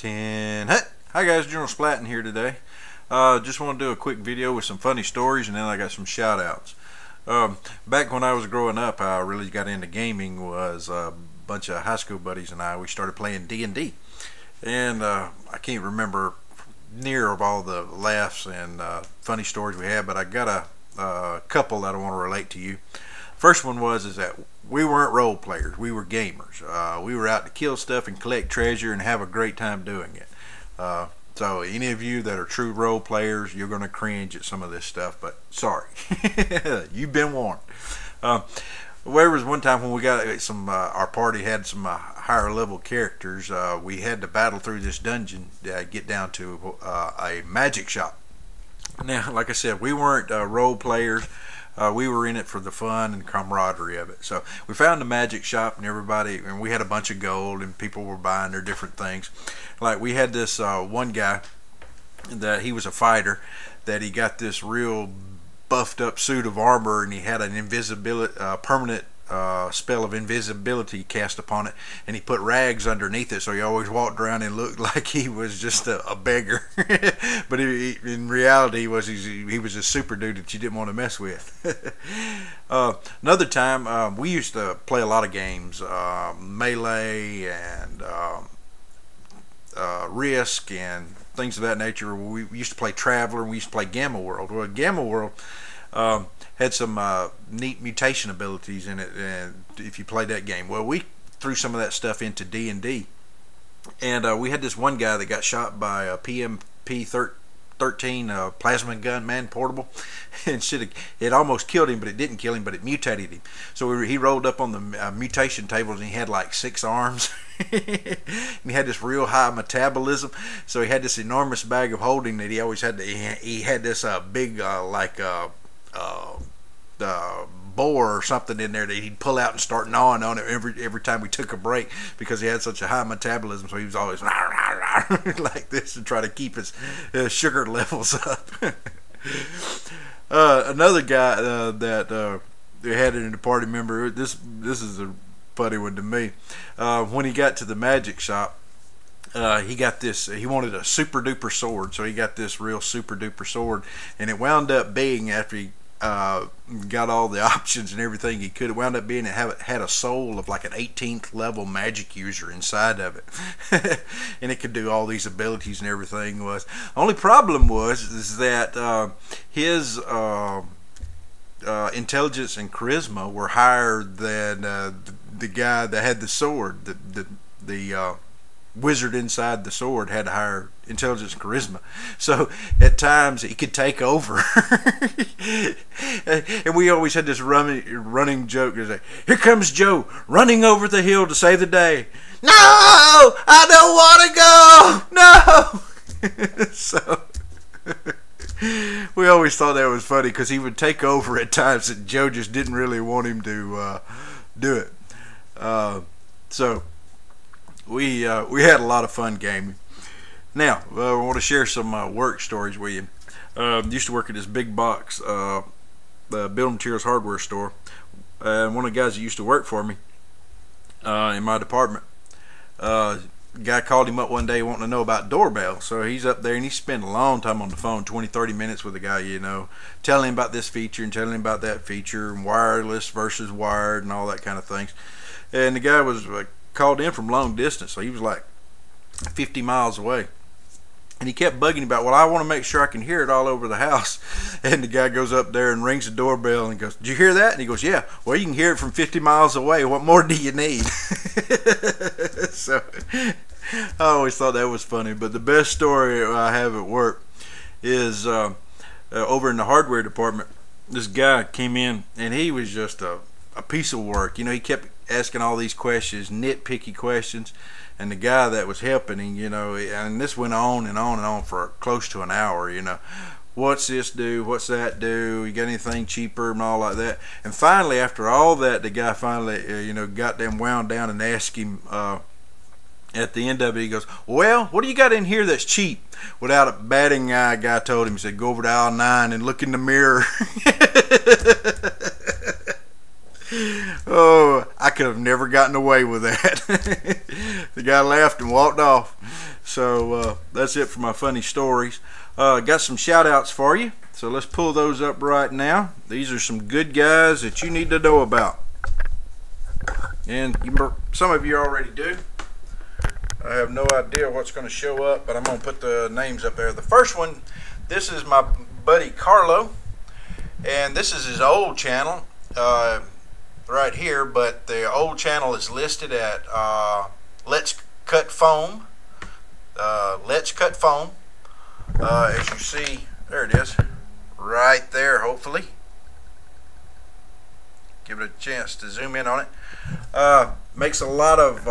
10. Hi guys, General Splatton here today. Just want to do a quick video with some funny stories, and then I got some shout outs. Back when I was growing up, I really got into gaming. Was a bunch of high school buddies and we started playing D&D, and I can't remember near of all the laughs and funny stories we had, but I got a couple that I want to relate to you. First one is that we weren't role players, we were gamers. We were out to kill stuff and collect treasure and have a great time doing it. So any of you that are true role players, you're going to cringe at some of this stuff, but sorry. You've been warned. There was one time when we got some, our party had some higher level characters. We had to battle through this dungeon to get down to a magic shop. Now, like I said, we weren't role players. We were in it for the fun and camaraderie of it. So we found the magic shop, and and we had a bunch of gold, and people were buying their different things. Like we had this one guy that he was a fighter, that he got this real buffed up suit of armor, and he had an invisibility, permanent spell of invisibility cast upon it, and he put rags underneath it, so he always walked around and looked like he was just a beggar. But in reality, he was a super dude that you didn't want to mess with. Another time, we used to play a lot of games, Melee and Risk and things of that nature. We used to play Traveler, and we used to play Gamma World. Well, Gamma World had some neat mutation abilities in it, and if you played that game, well, we threw some of that stuff into D&D, and we had this one guy that got shot by a PMP-13 plasma gun man portable, and it almost killed him, but it didn't kill him, but it mutated him. So he rolled up on the mutation tables, and he had like 6 arms. And he had this real high metabolism, so he had this enormous bag of holding that he always had he had this big boar or something in there that he'd pull out and start gnawing on it every time we took a break, because he had such a high metabolism. So he was always like this to try to keep his sugar levels up. Another guy that they had in the party member, this is a funny one to me. When he got to the magic shop, he got this, he wanted a super duper sword, so he got this real super duper sword, and it wound up being, after he got all the options and everything he could, it wound up being, it had a soul of like an 18th level magic user inside of it. And it could do all these abilities and everything. Only problem is that his intelligence and charisma were higher than the guy that had the sword. The wizard inside the sword had higher intelligence and charisma, so at times he could take over. And we always had this running joke, like, here comes Joe running over the hill to save the day. No, I don't want to go. No. So we always thought that was funny, because he would take over at times that Joe just didn't really want him to do it. So we had a lot of fun gaming. Now, I want to share some work stories with you. Used to work at this big box building materials hardware store, and one of the guys that used to work for me in my department, guy called him up one day wanting to know about doorbells. So he's up there, and he spent a long time on the phone, 20-30 minutes with the guy, telling him about this feature and telling him about that feature, and wireless versus wired and all that kind of things. And the guy was called in from long distance, so he was like 50 miles away, and he kept bugging about, well, I want to make sure I can hear it all over the house. And the guy goes up there and rings the doorbell and goes, did you hear that? And he goes, yeah. Well, you can hear it from 50 miles away. What more do you need? So I always thought that was funny. But the best story I have at work is over in the hardware department. This guy came in, and he was just a piece of work. He kept asking all these questions, nitpicky questions, and the guy that was helping him, and this went on and on and on for close to an hour. What's this do? What's that do? You got anything cheaper and all like that? And finally, after all that, the guy finally, got them wound down and asked him. At the end of it, he goes, well, what do you got in here that's cheap? Without a batting eye, guy told him, he said, go over to aisle 9 and look in the mirror. Oh, I could have never gotten away with that. The guy laughed and walked off. So that's it for my funny stories. Got some shout outs for you, so let's pull those up right now. These are some good guys that you need to know about, and some of you already do. I have no idea what's going to show up, but I'm going to put the names up there. The first one, this is my buddy Carlo, and this is his old channel right here, but the old channel is listed at Let's Cut Foam. Let's Cut Foam. As you see, there it is, right there, hopefully. Give it a chance to zoom in on it. Makes a lot of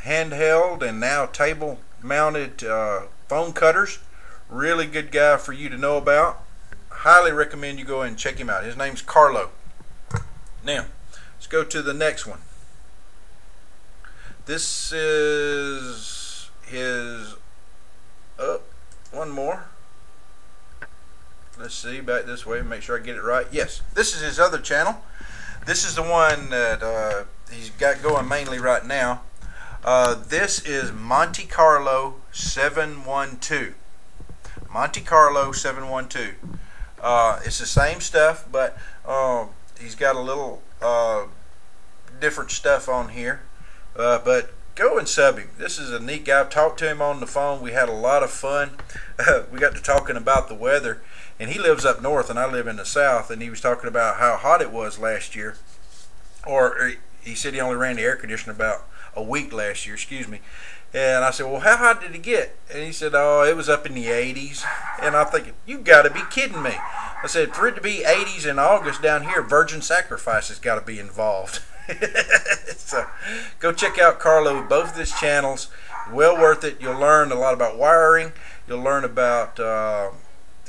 handheld and now table mounted foam cutters. Really good guy for you to know about. Highly recommend you go and check him out. His name's Carlo. Now let's go to the next one. This is his one more. Let's see, back this way, make sure I get it right. Yes, this is his other channel. This is the one that he's got going mainly right now. This is Monte Carlo 712. Monte Carlo 712. It's the same stuff, but he's got a little different stuff on here. But go and sub him. This is a neat guy. I've talked to him on the phone. We had a lot of fun. We got to talking about the weather, and he lives up north and I live in the south, and he was talking about how hot it was last year. Or he said he only ran the air conditioner about a week last year, excuse me. And I said, well, how hot did it get? And he said, oh, it was up in the 80s. And I'm thinking, you got to be kidding me. I said, for it to be 80s in August down here, virgin sacrifice has got to be involved. So go check out Carlo, both of his channels. Well worth it. You'll learn a lot about wiring. You'll learn about the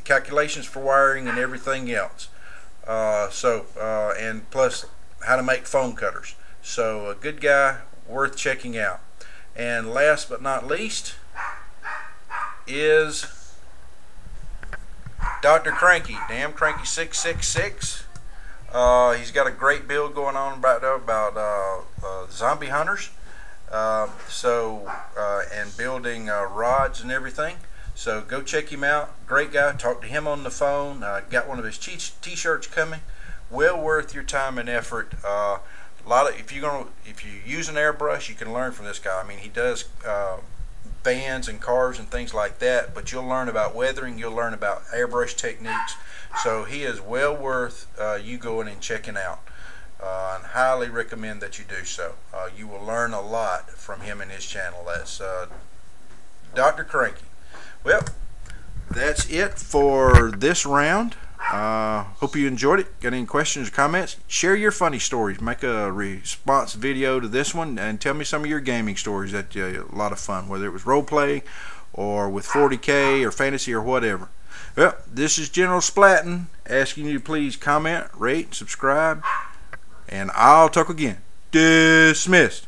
calculations for wiring and everything else. And plus how to make foam cutters. So a good guy, worth checking out. And last but not least is Dr. Cranky, Damn Cranky 666. He's got a great build going on about zombie hunters, and building rods and everything. So go check him out. Great guy. Talk to him on the phone. Got one of his t-shirts coming. Well worth your time and effort. If you use an airbrush, you can learn from this guy. I mean, he does vans and cars and things like that, but you'll learn about weathering. You'll learn about airbrush techniques. So he is well worth you going and checking out, and highly recommend that you do so. You will learn a lot from him and his channel. That's Dr. Cranky. Well, that's it for this round. Hope you enjoyed it. Got any questions or comments? Share your funny stories. Make a response video to this one and tell me some of your gaming stories. That's a lot of fun, whether it was role play or with 40K or fantasy or whatever. Well, this is General Splatton asking you to please comment, rate, subscribe, and I'll talk again. Dismissed.